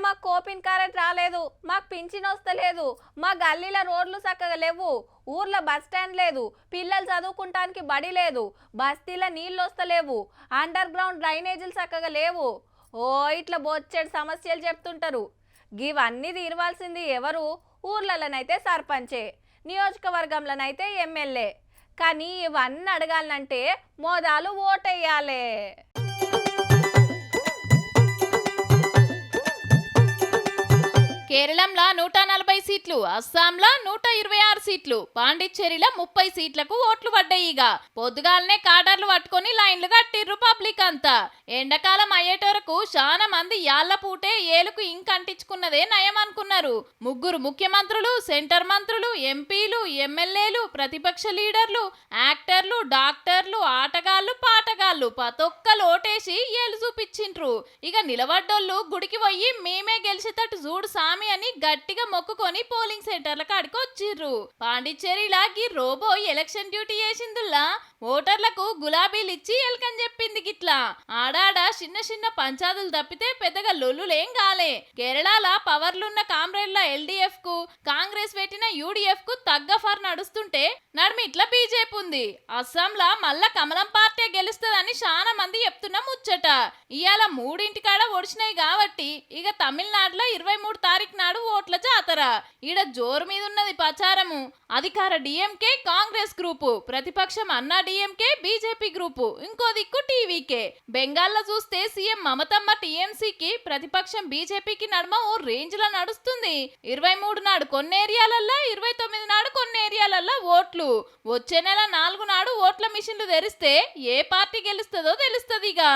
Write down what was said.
మాకు కోపిన్ కరెంట్ రాలేదు, మాకు పింఛన్ వస్తలేదు, మా గల్లీల రోడ్లు చక్కగా లేవు, ఊర్లో బస్ స్టాండ్ లేదు, పిల్లలు చదువుకుంటానికి బడి లేదు, బస్తీల నీళ్ళు వస్తలేవు, అండర్ గ్రౌండ్ డ్రైనేజీలు చక్కగా లేవు. ఓ ఇట్లా బొచ్చెడు సమస్యలు చెప్తుంటారు. ఇవన్నీ తీరవాల్సింది ఎవరు? ఊర్లలోనైతే సర్పంచే, నియోజకవర్గంలోనైతే ఎమ్మెల్యే. కానీ ఇవన్నీ అడగాలంటే మోదాలు ఓటేయాలి. కేరళంలో 140 సీట్లు, అస్సాంలో 126 సీట్లు, పాండిచ్చేరిలో 30 సీట్లకు ఓట్లు పడ్డాయిగా. పొద్దుగాలనే కాటర్లు పట్టుకొని లైన్లు కట్టిర్రు పబ్లిక్ అంతా. ఎండాకాలం అయ్యేటోరకు చాలా మంది యాళ్ల పూటే ఏలుకు ఇంకంటించుకున్నదే నయం అనుకున్నారు. ముగ్గురు ముఖ్యమంత్రులు, సెంటర్ మంత్రులు, ఎంపీలు, ఎమ్మెల్యేలు, ప్రతిపక్ష లీడర్లు, యాక్టర్లు, డాక్టర్లు, ఆటగాళ్లు, పాటగాళ్లు పతొక్కలు ఓటేసి ఏలు చూపించిండ్రు. ఇక నిలబడ్డోళ్ళు గుడికి పోయి మేమే గెలిచేటట్టు చూడు సామి అని గట్టిగా మొక్కుకొని పోలింగ్ సెంటర్ల కాడికి వచ్చిర్రు. పాండిచ్చేరిలా గీ రోబో ఎలక్షన్ డ్యూటీ చేసిందుల్లా ఓటర్లకు గులాబీలు ఇచ్చి ఎల్కని చెప్పింది. గిట్లా ఆడాడ చిన్న చిన్న పంచాదులు తప్పితే పెద్దగా లొల్లులేం కాలే. కేరళల పవర్లున్న కామ్రేడ్ల ఎల్డీఎఫ్ కు, కాంగ్రెస్ పెట్టిన యూడీఎఫ్ కు తగ్గ ఫర్ నడుస్తుంటే నడుమి ఇట్లా బీజేపీ ఉంది. అస్సాంలా మళ్ళా కమలం పార్టీ గెలుస్తుందని చాలా మంది చెప్తున్నా ముచ్చట. ఇవాళ 3 కాడ ఒడిచినాయి కాబట్టి ఇక తమిళనాడులో 23 తారీఖు నాడు ఓట్ల జాతర. ఈడ జోరు మీద ఉన్నది ప్రచారము. అధికార డిఎంకే కాంగ్రెస్ గ్రూపు, ప్రతిపక్షం అన్నా డిఎంకే బీజేపీ గ్రూపు, ఇంకో దిక్కు టీవీకే. బెంగాల్లో చూస్తే సీఎం మమతమ్మ టీఎంసీకి, ప్రతిపక్షం బీజేపీకి నడుమ ఓ రేంజ్ లో నడుస్తుంది. 23 నాడు కొన్ని ఏరియాలల్లో, 29 నాడు కొన్ని ఏరియాలల్లో ఓట్లు. వచ్చే నెల 4 నాడు ఓట్ల మిషన్లు తెరిస్తే ఏ పార్టీ గెలుస్తుందో తెలుస్తుందిగా.